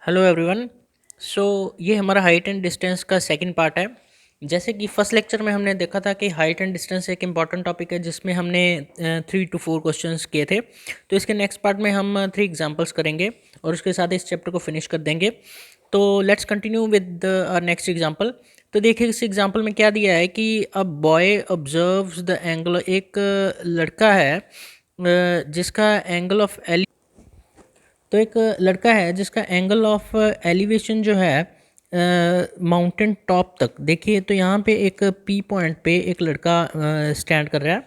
Hello everyone. सो ये हमारा height and distance का सेकंड पार्ट है। जैसे कि फर्स्ट लेक्चर में हमने देखा था कि हाइट एंड डिस्टेंस एक इम्पॉर्टेंट टॉपिक है जिसमें हमने 3 to 4 क्वेश्चंस किए थे। तो इसके नेक्स्ट पार्ट में हम 3 एग्जांपल्स करेंगे और उसके साथ इस चैप्टर को फिनिश कर देंगे। तो let's continue with our next example. तो देखिए इस एग्जांपल में क्या दिया है कि a boy observes the angle. एक लड़का है जिसका एंगल ऑफ तो एक लड़का है जिसका एंगल ऑफ एलिवेशन जो है माउंटेन टॉप तक। देखिए तो यहाँ पे एक पी पॉइंट पे एक लड़का स्टैंड कर रहा है।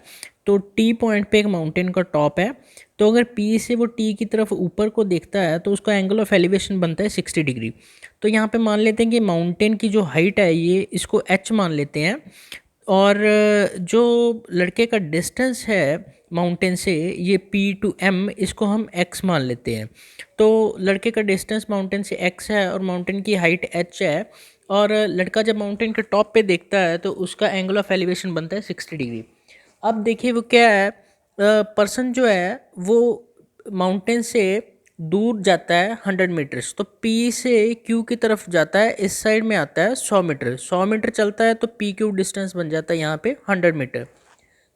तो टी पॉइंट पे एक माउंटेन का टॉप है। तो अगर पी से वो टी की तरफ ऊपर को देखता है तो उसका एंगल ऑफ एलिवेशन बनता है 60 डिग्री। तो यहाँ पे मान लेते हैं कि माउंटेन की जो हाइट है ये इसको एच मान लेते हैं। और जो लड़के का डिस्टेंस है माउंटेन से ये पी टू एम इसको हम एक्स मान लेते हैं। तो लड़के का डिस्टेंस माउंटेन से एक्स है और माउंटेन की हाइट एच है। और लड़का जब माउंटेन के टॉप पे देखता है तो उसका एंगल ऑफ एलिवेशन बनता है 60 डिग्री। अब देखिए वो क्या है, पर्सन जो है वो माउंटेन से दूर जाता है 100 मीटर्स। तो पी से क्यू की तरफ जाता है, इस साइड में आता है 100 मीटर। 100 मीटर चलता है तो पी क्यू डिस्टेंस बन जाता है यहाँ पे 100 मीटर।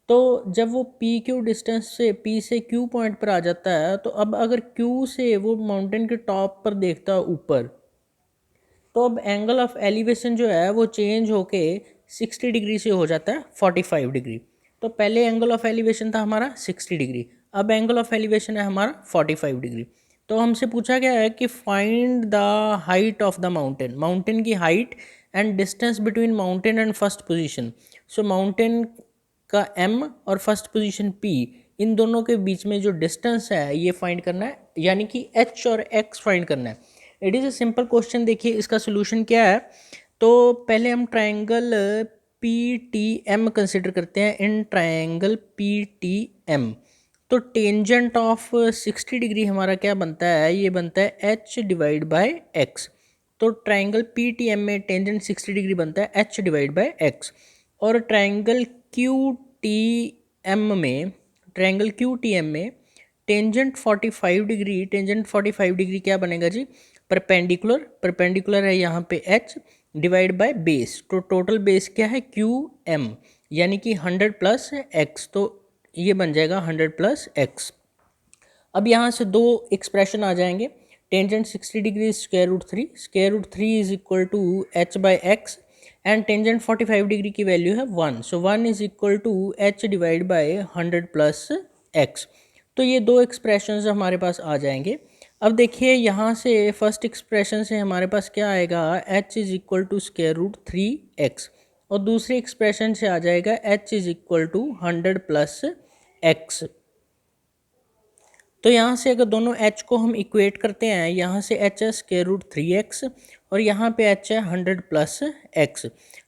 तो जब वो पी क्यू डिस्टेंस से पी से क्यू पॉइंट पर आ जाता है तो अब अगर क्यू से वो माउंटेन के टॉप पर देखता है ऊपर, तो अब एंगल ऑफ एलिवेशन जो है वो चेंज होके 60 डिग्री से हो जाता है 45 डिग्री। तो पहले एंगल ऑफ एलिवेशन था हमारा 60 डिग्री, अब एंगल ऑफ एलिवेशन है हमारा 45 डिग्री। तो हमसे पूछा गया है कि find the height of the mountain, mountain की height and distance between mountain and first position. So mountain का m और फर्स्ट पोजीशन p, इन दोनों के बीच में जो डिस्टेंस है ये फाइंड करना है, यानी कि h और x फाइंड करना है। It is a simple question. देखिए इसका सोल्यूशन क्या है। तो पहले हम triangle P T M consider करते हैं। In triangle P T M तो टेंजेंट ऑफ 60 डिग्री हमारा क्या बनता है, ये बनता है एच डिवाइड बाय एक्स। तो ट्रायंगल पी टी एम में टेंजेंट 60 डिग्री बनता है एच डिवाइड बाय एक्स। और ट्रायंगल क्यू टी एम में ट्रायंगल क्यू टी एम में टेंजेंट 45 डिग्री, टेंजेंट 45 डिग्री क्या बनेगा जी, परपेंडिकुलर। परपेंडिकुलर है यहाँ पे h डिवाइड बाय बेस। तो टोटल बेस क्या है क्यू एम, यानी कि 100 प्लस एक्स। तो ये बन जाएगा 100 प्लस एक्स। अब यहाँ से दो एक्सप्रेशन आ जाएंगे। Tangent 60 degree square root 3 is equal to H by X and tangent 45 degree की वैल्यू है 1। So 1 is equal to H divide by 100 plus X. तो ये दो एक्सप्रेशन हमारे पास आ जाएंगे। अब देखिए यहाँ से फर्स्ट एक्सप्रेशन से हमारे पास क्या आएगा, h is equal to square root 3x। और दूसरी एक्सप्रेशन से आ जाएगा h is equal to 100 plus X. तो यहाँ से अगर दोनों h को हम इक्वेट करते हैं, यहाँ से h है स्क्वायर रूट 3x और यहाँ पे h है 100 प्लस एक्स।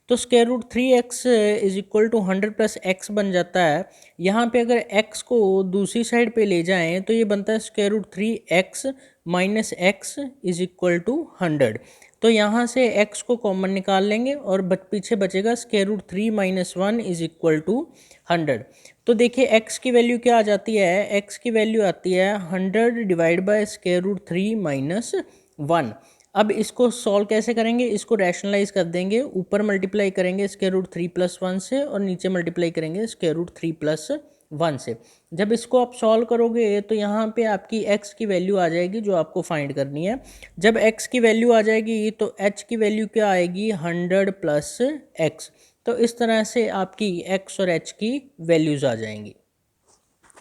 तो square root 3x is equal to 100 plus X बन जाता है। यहाँ पे अगर x को दूसरी साइड पे ले जाएं तो ये बनता है square root 3x minus X is equal to 100। तो यहाँ से x को कॉमन निकाल लेंगे और पीछे बचेगा square root 3 minus 1 is equal to 100। तो देखिए x की वैल्यू क्या आ जाती है, x की वैल्यू आती है 100 divide by square root 3 minus 1। अब इसको सॉल्व कैसे करेंगे, इसको रैशनलाइज कर देंगे। ऊपर मल्टीप्लाई करेंगे स्क्वायर रूट 3 प्लस 1 से और नीचे मल्टीप्लाई करेंगे स्क्वायर रूट 3 प्लस 1 से। जब इसको आप सॉल्व करोगे तो यहाँ पे आपकी x की वैल्यू आ जाएगी जो आपको फाइंड करनी है। जब x की वैल्यू आ जाएगी तो h की वैल्यू क्या आएगी, 100 प्लस एक्स। तो इस तरह से आपकी x और h की वैल्यूज़ आ जाएंगी।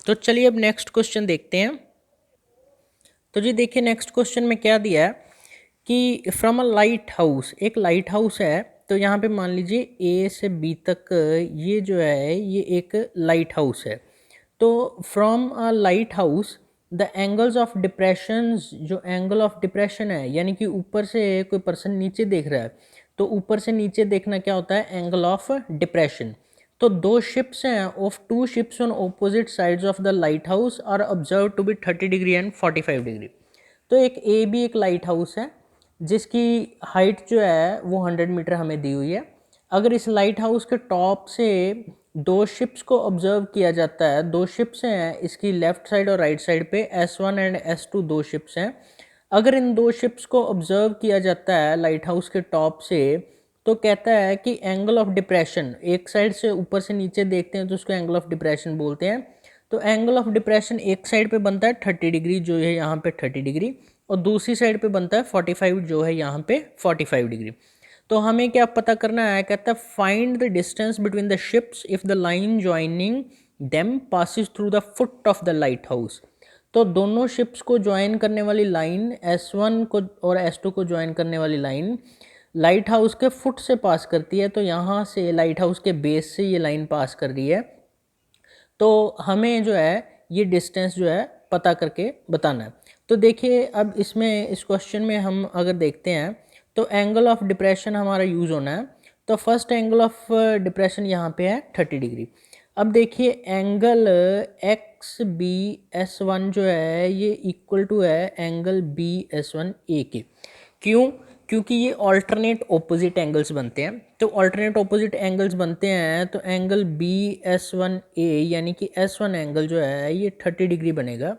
तो चलिए अब नेक्स्ट क्वेश्चन देखते हैं। तो जी देखिए नेक्स्ट क्वेश्चन में क्या दिया है कि फ्रॉम अ लाइट हाउस, एक लाइट हाउस है। तो यहाँ पे मान लीजिए ए से बी तक ये जो है ये एक लाइट हाउस है। तो from a light house the angles of depression, जो एंगल ऑफ डिप्रेशन है यानी कि ऊपर से कोई पर्सन नीचे देख रहा है तो ऊपर से नीचे देखना क्या होता है, एंगल ऑफ डिप्रेशन। तो दो शिप्स हैं, of two ships on opposite sides of the lighthouse are observe to be 30 डिग्री एंड 45 डिग्री। तो एक ए बी एक लाइट हाउस है जिसकी हाइट जो है वो 100 मीटर हमें दी हुई है। अगर इस लाइट हाउस के टॉप से दो शिप्स को ऑब्जर्व किया जाता है, दो शिप्स हैं इसकी लेफ्ट साइड और राइट साइड पे, S1 एंड S2 दो शिप्स हैं। अगर इन दो शिप्स को ऑब्जर्व किया जाता है लाइट हाउस के टॉप से, तो कहता है कि एंगल ऑफ डिप्रेशन, एक साइड से ऊपर से नीचे देखते हैं तो उसको एंगल ऑफ डिप्रेशन बोलते हैं। तो एंगल ऑफ डिप्रेशन एक साइड पे बनता है 30 डिग्री, जो है यहाँ पे 30 डिग्री, और दूसरी साइड पे बनता है 45, जो है यहाँ पे 45 डिग्री। तो हमें क्या पता करना है, कहता है find the distance between the ships if the line joining them passes through the foot of the light house. तो दोनों शिप्स को ज्वाइन करने वाली लाइन S1 को और S2 को ज्वाइन करने वाली लाइन लाइट हाउस के फुट से पास करती है। तो यहाँ से लाइट हाउस के बेस से ये लाइन पास कर रही है। तो हमें जो है ये डिस्टेंस जो है पता करके बताना है। तो देखिए अब इसमें इस क्वेश्चन में हम अगर देखते हैं तो एंगल ऑफ डिप्रेशन हमारा यूज़ होना है। तो फर्स्ट एंगल ऑफ डिप्रेशन यहाँ पे है 30 डिग्री। अब देखिए angle X B S one जो है ये इक्वल टू है angle B S one A के। क्यों? क्योंकि ये ऑल्टरनेट ऑपोजिट एंगल्स बनते हैं। तो ऑल्टरनेट ऑपोजिट एंगल्स बनते हैं तो एंगल बी एस वन ए यानी कि एस वन एंगल जो है ये 30 डिग्री बनेगा।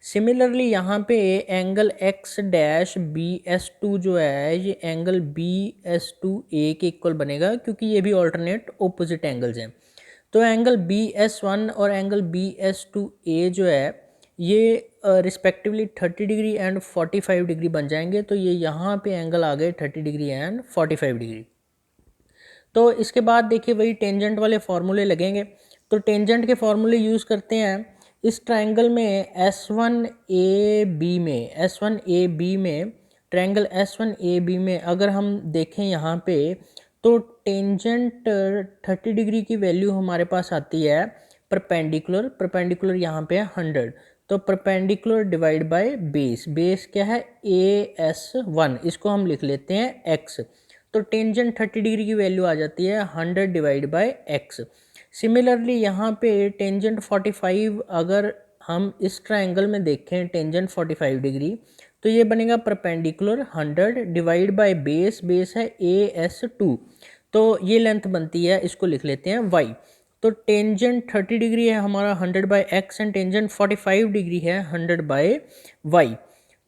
सिमिलरली यहाँ पे angle X dash B S two जो है ये angle B S two A के इक्वल बनेगा, क्योंकि ये भी ऑल्टरनेट ऑपोजिट एंगल्स हैं। तो एंगल बी एस वन और एंगल बी एस टू ए जो है ये रिस्पेक्टिवली 30 डिग्री एंड 45 डिग्री बन जाएंगे। तो ये यहाँ पे एंगल आ गए 30 डिग्री एंड 45 डिग्री। तो इसके बाद देखिए वही टेंजेंट वाले फार्मूले लगेंगे। तो टेंजेंट के फार्मूले यूज़ करते हैं। इस ट्रायंगल में S1AB में ट्रायंगल S1AB में अगर हम देखें यहाँ पे तो टेंजेंट 30 डिग्री की वैल्यू हमारे पास आती है परपेंडिकुलर यहाँ पे है 100। तो परपेंडिकुलर डिवाइड बाय बेस क्या है AS1, इसको हम लिख लेते हैं x। तो टेंजेंट 30 डिग्री की वैल्यू आ जाती है 100 डिवाइड बाय x। सिमिलरली यहाँ पे टेंजेंट 45 अगर हम इस ट्रायंगल में देखें टेंजेंट 45 डिग्री, तो ये बनेगा परपेंडिकुलर 100 डिवाइड बाय बेस है AS2। तो ये लेंथ बनती है, इसको लिख लेते हैं y। तो टेंजेंट 30 डिग्री है हमारा 100 by x and tangent 45 degree है 100 बाय y।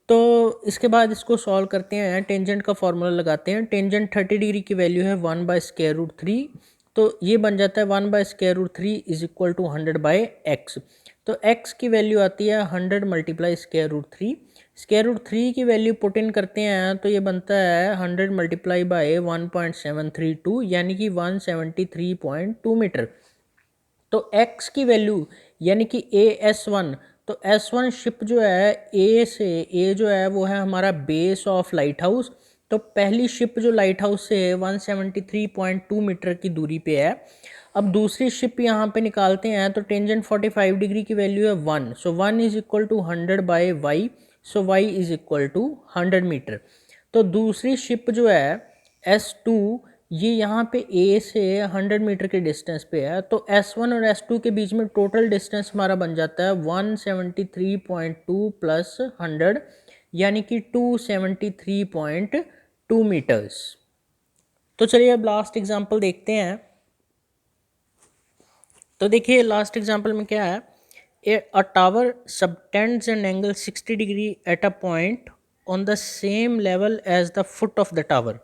तो इसके बाद इसको सॉल्व करते हैं, टेंजेंट का फॉर्मूला लगाते हैं। टेंजेंट 30 डिग्री की वैल्यू है 1 बाय स्क्वायर रूट 3। तो ये बन जाता है 1 by square root 3 is equal to 100 by x। तो x की वैल्यू आती है 100 multiply square root 3। Square root 3 की वैल्यू पुट इन करते हैं तो ये बनता है 100 मल्टीप्लाई बाय 1.732 यानी कि 173.2 मीटर। तो x की वैल्यू यानी कि AS1, तो S1 शिप जो है A जो है वो है हमारा बेस ऑफ लाइट हाउस। तो पहली शिप जो लाइट हाउस से 173.2 मीटर की दूरी पे है। अब दूसरी शिप यहाँ पे निकालते हैं तो टेंजेंट 45 डिग्री की वैल्यू है 1। So 1 is equal to 100 by y। So y is equal to 100 metre. तो दूसरी शिप जो है S2 ये यहाँ पे A से 100 मीटर के डिस्टेंस पे है। तो S1 और S2 के बीच में टोटल डिस्टेंस हमारा बन जाता है 173.2 प्लस 100 यानी कि 273.2 मीटर्स। तो चलिए अब लास्ट एग्जांपल देखते हैं। तो देखिए लास्ट एग्जांपल में क्या है, a tower subtends an angle 60 degree at a point on the same level as the foot of the tower.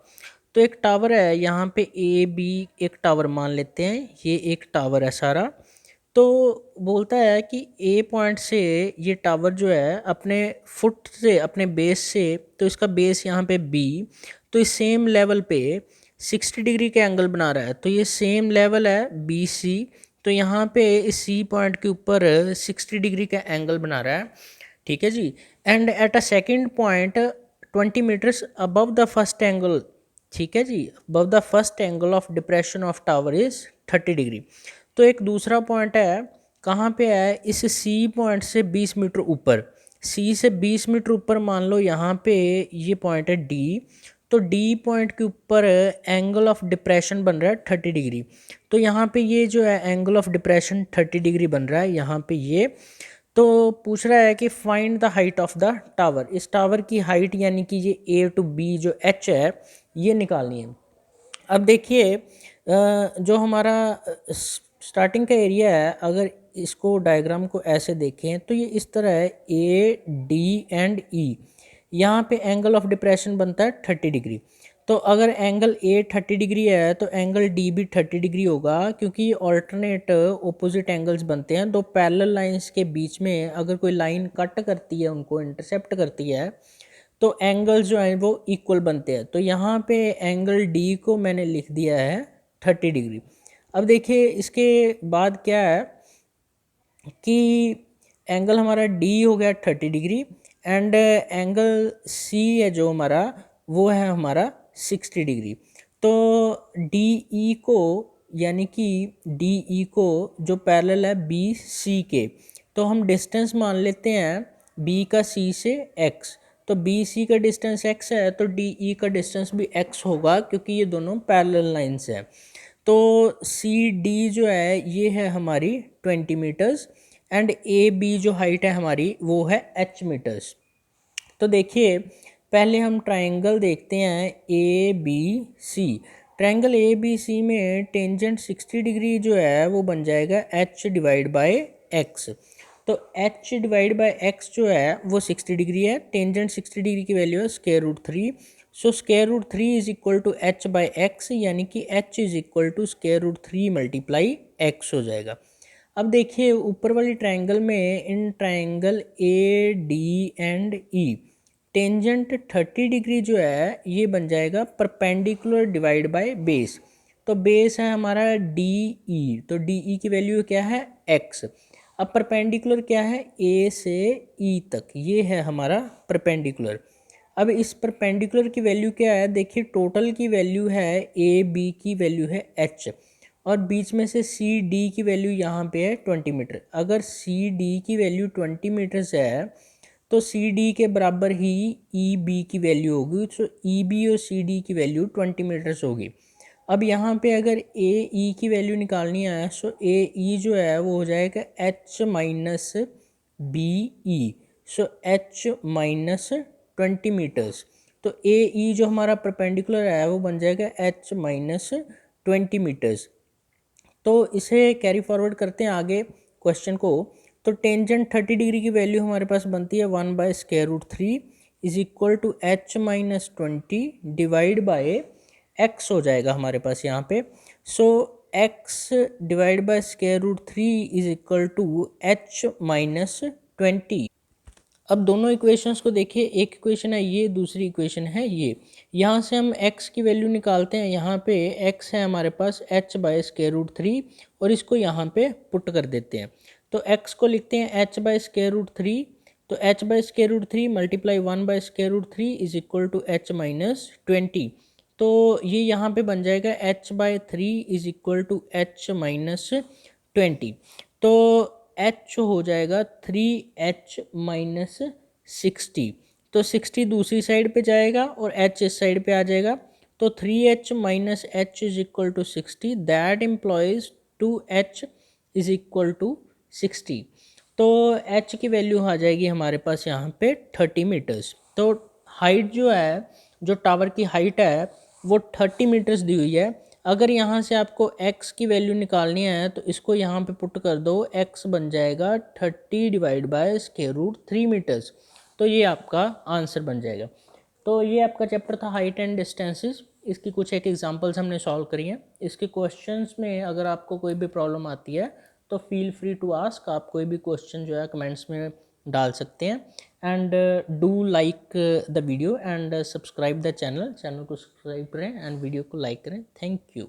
तो एक टावर है यहाँ पे AB, एक टावर मान लेते हैं, ये एक टावर है सारा। तो बोलता है कि A पॉइंट से ये टावर जो है अपने फुट से अपने बेस से, तो इसका बेस यहाँ पे B, तो इस सेम लेवल पे 60 डिग्री के एंगल बना रहा है। तो ये सेम लेवल है BC। तो यहाँ पे इस C पॉइंट के ऊपर 60 डिग्री का एंगल बना रहा है, ठीक है जी। And at a second point 20 meters above the first angle, ठीक है जी, above the first angle of depression of tower is 30 degree. तो एक दूसरा पॉइंट है, कहाँ पे है, इस C पॉइंट से 20 मीटर ऊपर, C से 20 मीटर ऊपर मान लो यहाँ पे ये पॉइंट है D। तो D पॉइंट के ऊपर एंगल ऑफ डिप्रेशन बन रहा है 30 डिग्री। तो यहाँ पे ये जो है एंगल ऑफ डिप्रेशन 30 डिग्री बन रहा है यहाँ पे ये। तो पूछ रहा है कि find the height of the tower, इस टावर की हाइट यानी कि ये A to B जो H है ये निकालनी है। अब देखिए जो हमारा स्टार्टिंग का एरिया है, अगर इसको डायग्राम को ऐसे देखें तो ये इस तरह है A D एंड E। यहाँ पे एंगल ऑफ डिप्रेशन बनता है 30 डिग्री। तो अगर एंगल ए 30 डिग्री है तो एंगल डी भी 30 डिग्री होगा, क्योंकि ऑल्टरनेट ओपोजिट एंगल्स बनते हैं। दो पैरेलल लाइंस के बीच में अगर कोई लाइन कट करती है, उनको इंटरसेप्ट करती है, तो एंगल्स जो हैं वो इक्वल बनते हैं। तो यहाँ पे एंगल डी को मैंने लिख दिया है 30 डिग्री। अब देखिए इसके बाद क्या है कि एंगल हमारा डी हो गया 30 डिग्री एंड एंगल सी है जो हमारा, वो है हमारा 60 डिग्री। तो डी ई को, यानी कि डी ई को जो पैरेलल है बी सी के, तो हम डिस्टेंस मान लेते हैं बी का सी से एक्स। तो बी सी का डिस्टेंस एक्स है तो डी ई का डिस्टेंस भी एक्स होगा, क्योंकि ये दोनों पैरेलल लाइंस हैं। तो सी डी जो है ये है हमारी 20 मीटर्स एंड ए बी जो हाइट है हमारी वो है एच मीटर्स। तो देखिए पहले हम ट्रायंगल देखते हैं A B C. Triangle A B C में टेंजेंट 60 डिग्री जो है वो बन जाएगा एच डिवाइड बाय एक्स। तो एच डिवाइड बाय एक्स जो है वो 60 डिग्री है, टेंजेंट 60 डिग्री की वैल्यू है square root 3। So square root 3 is equal to H by X, यानी कि H is equal to square root 3 multiply X हो जाएगा। अब देखिए ऊपर वाली ट्रायंगल में, in triangle A D and E, tangent 30 degree जो है ये बन जाएगा परपेंडिकुलर डिवाइड बाय बेस। तो बेस है हमारा डी ई, तो डी ई की वैल्यू क्या है एक्स। अब परपेंडिकुलर क्या है ए से ई तक, ये है हमारा परपेंडिकुलर। अब इस परपेंडिकुलर की वैल्यू क्या है, देखिए टोटल की वैल्यू है ए बी की वैल्यू है एच, और बीच में से सी डी की वैल्यू यहाँ पे है 20 मीटर। अगर सी डी की वैल्यू 20 मीटर्स है तो सी डी के बराबर ही ई बी की वैल्यू होगी। तो ई बी और सी डी की वैल्यू 20 मीटर्स होगी। अब यहाँ पे अगर ए ई की वैल्यू निकालनी है सो ए ई जो है वो हो जाएगा H minus B E, so H minus 20 metres. तो ए ई जो हमारा परपेंडिकुलर है वो बन जाएगा एच माइनस 20 मीटर्स। तो इसे कैरी फॉरवर्ड करते हैं आगे क्वेश्चन को। तो टेंजेंट 30 डिग्री की वैल्यू हमारे पास बनती है 1 by square root 3 is equal to H minus 20 divide by X हो जाएगा हमारे पास यहाँ पे। So X divide by square root 3 is equal to H minus 20। अब दोनों इक्वेशंस को देखिए, एक इक्वेशन है ये, दूसरी इक्वेशन है ये। यहाँ से हम x की वैल्यू निकालते हैं। यहाँ पे x है हमारे पास h बाय स्क्वायर रूट 3 और इसको यहाँ पे पुट कर देते हैं। तो x को लिखते हैं h बाय स्क्वायर रूट 3। तो h by square root 3 multiply 1 by square root 3 is equal to h minus 20। तो ये यहाँ पे बन जाएगा h by 3 is equal to h minus 20। तो h हो जाएगा 3h माइनस 60। तो 60 दूसरी साइड पे जाएगा और h इस साइड पे आ जाएगा। तो 3h minus h is equal to 60, that implies 2h is equal to 60। तो h की वैल्यू आ जाएगी हमारे पास यहाँ पे 30 मीटर्स। तो हाइट जो है, जो टावर की हाइट है वो 30 मीटर्स दी हुई है। अगर यहाँ से आपको x की वैल्यू निकालनी है तो इसको यहाँ पे पुट कर दो, x बन जाएगा 30 divide by square root 3 metres. तो ये आपका आंसर बन जाएगा। तो ये आपका चैप्टर था हाइट एंड डिस्टेंसेस। इसकी कुछ एक एग्जांपल्स हमने सॉल्व करी हैं। इसके क्वेश्चंस में अगर आपको कोई भी प्रॉब्लम आती है तो फील फ्री टू आस्क, आप कोई भी क्वेश्चन जो है कमेंट्स में डाल सकते हैं। And do like the video and subscribe the channel को सब्सक्राइब करें एंड वीडियो को लाइक करें। Thank you.